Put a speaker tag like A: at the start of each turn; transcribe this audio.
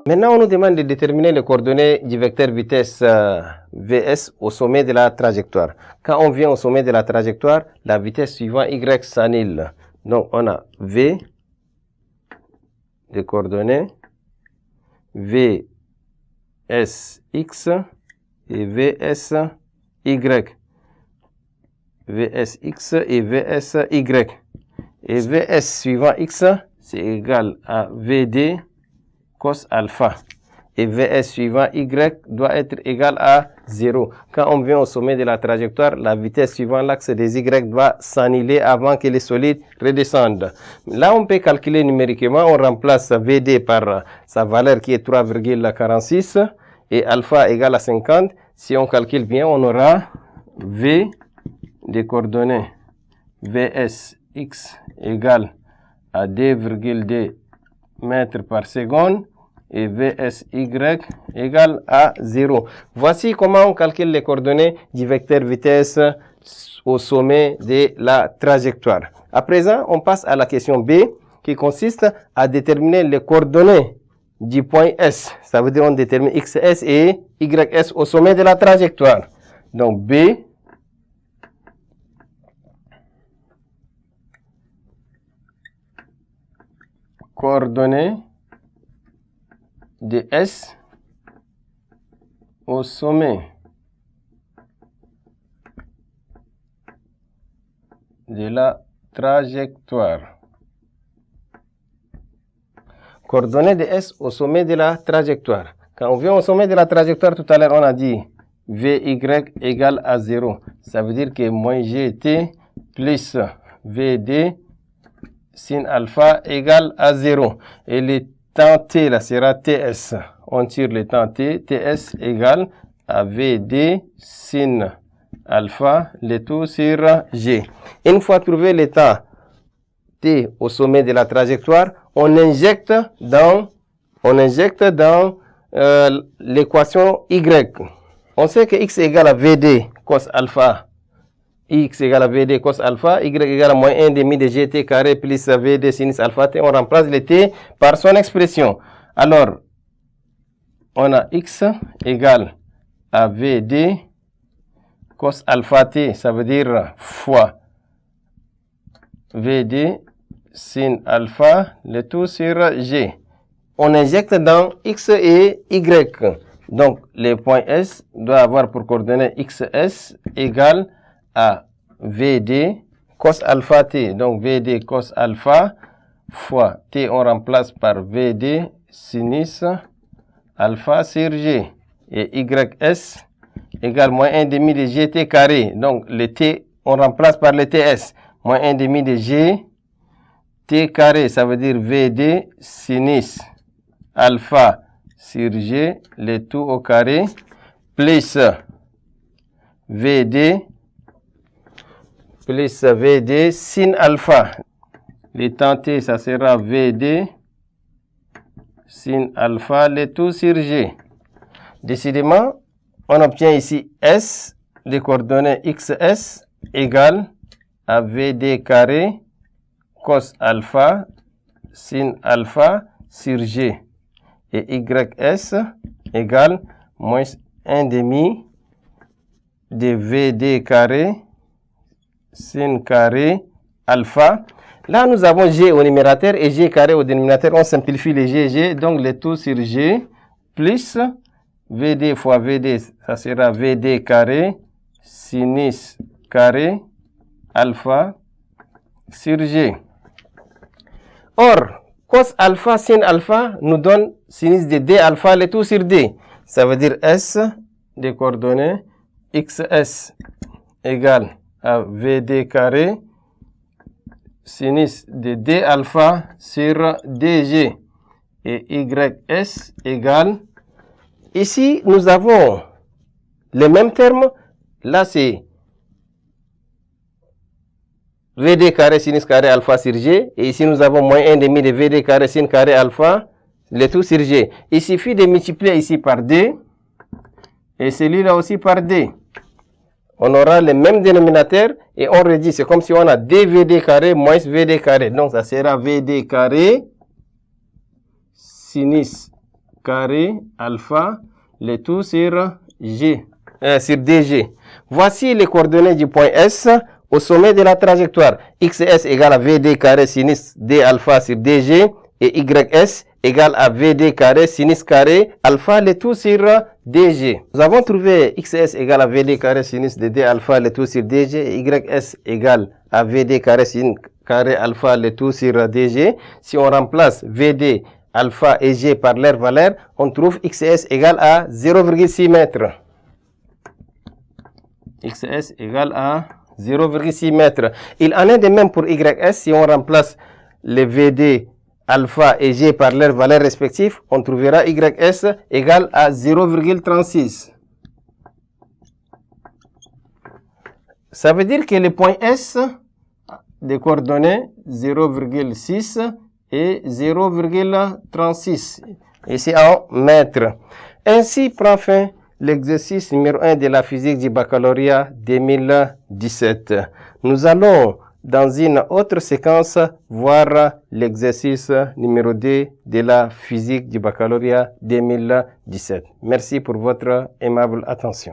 A: Maintenant, on nous demande de déterminer les coordonnées du vecteur vitesse Vs au sommet de la trajectoire. Quand on vient au sommet de la trajectoire, la vitesse suivant y s'annule. Donc, on a V des coordonnées Vsx et Vsy. Vsx et Vsy. Et Vs suivant x, c'est égal à Vd cos alpha. Et Vs suivant y doit être égal à 0. Quand on vient au sommet de la trajectoire, la vitesse suivant l'axe des y doit s'annuler avant que les solides redescendent. Là, on peut calculer numériquement. On remplace Vd par sa valeur qui est 3,46 et alpha égale à 50. Si on calcule bien, on aura V des coordonnées Vsx égale à 2,2 mètres par seconde et Vsy égale à 0. Voici comment on calcule les coordonnées du vecteur vitesse au sommet de la trajectoire. À présent, on passe à la question B qui consiste à déterminer les coordonnées du point S. Ça veut dire on détermine XS et YS au sommet de la trajectoire. Donc B coordonnées de S au sommet de la trajectoire. Coordonnées de S au sommet de la trajectoire. Quand on vient au sommet de la trajectoire, tout à l'heure, on a dit Vy égale à 0. Ça veut dire que moins Gt plus Vd sin alpha égale à 0. Et le temps t là sera Ts. On tire le temps t. Ts égale à Vd sin alpha, le tout sur G. Une fois trouvé le temps t au sommet de la trajectoire, on injecte dans l'équation y. On sait que x égale à Vd cos alpha. X égale à Vd cos alpha, y égale à moins 1 demi de gt carré plus Vd sinus alpha t. On remplace le t par son expression. Alors, on a x égale à Vd cos alpha t, ça veut dire fois Vd sin alpha, le tout sur g. On injecte dans x et y. Donc, le point S doit avoir pour coordonnée xs égale à Vd cos alpha t. Donc, Vd cos alpha fois t, on remplace par Vd sinus alpha sur g. Et ys égale moins 1 demi de gt carré. Donc, le t, on remplace par le ts. Moins 1 demi de g t carré, ça veut dire Vd sinus alpha sur g, le tout au carré, plus Vd sin alpha. Le temps t, ça sera Vd sin alpha, le tout sur g. Décidément, on obtient ici S, les coordonnées xs égale à Vd carré cos alpha sin alpha sur g. Et ys égale moins 1 demi de Vd carré sin carré alpha. Là, nous avons g au numérateur et g carré au dénominateur. On simplifie les g, donc le tout sur g plus Vd fois Vd, ça sera Vd carré sinus carré alpha sur g. Or, cos alpha sin alpha nous donne sinus de d alpha, le tout sur d. Ça veut dire S des coordonnées xs égale à Vd carré sinus de d alpha sur dg. Et ys égale, ici nous avons les mêmes termes. Là c'est Vd carré sinus carré alpha sur g. Et ici nous avons moins 1 demi de Vd carré sin carré alpha, le tout sur g. Il suffit de multiplier ici par d et celui-là aussi par d. On aura le même dénominateur et on réduit. C'est comme si on a dvd carré moins vd carré. Donc ça sera Vd carré sinus carré alpha, le tout sur sur DG. Voici les coordonnées du point S au sommet de la trajectoire. XS égale à VD carré sinus D alpha sur DG et YS égale à VD carré sinus carré alpha, le tout sur DG. Nous avons trouvé XS égale à VD carré sinus de D alpha, le tout sur DG et YS égale à VD carré sinus carré alpha, le tout sur DG. Si on remplace VD, alpha et G par leur valeur, on trouve XS égale à 0,6 mètres. XS égale à 0,6 mètres. Il en est de même pour YS. Si on remplace les VD, alpha et G par leurs valeurs respectives, on trouvera YS égale à 0,36. Ça veut dire que le point S des coordonnées 0,6 et 0,36. Ici en mètres. Ainsi prend fin l'exercice numéro 1 de la physique du baccalauréat 2017. Nous allons, dans une autre séquence, voir l'exercice numéro 2 de la physique du baccalauréat 2017. Merci pour votre aimable attention.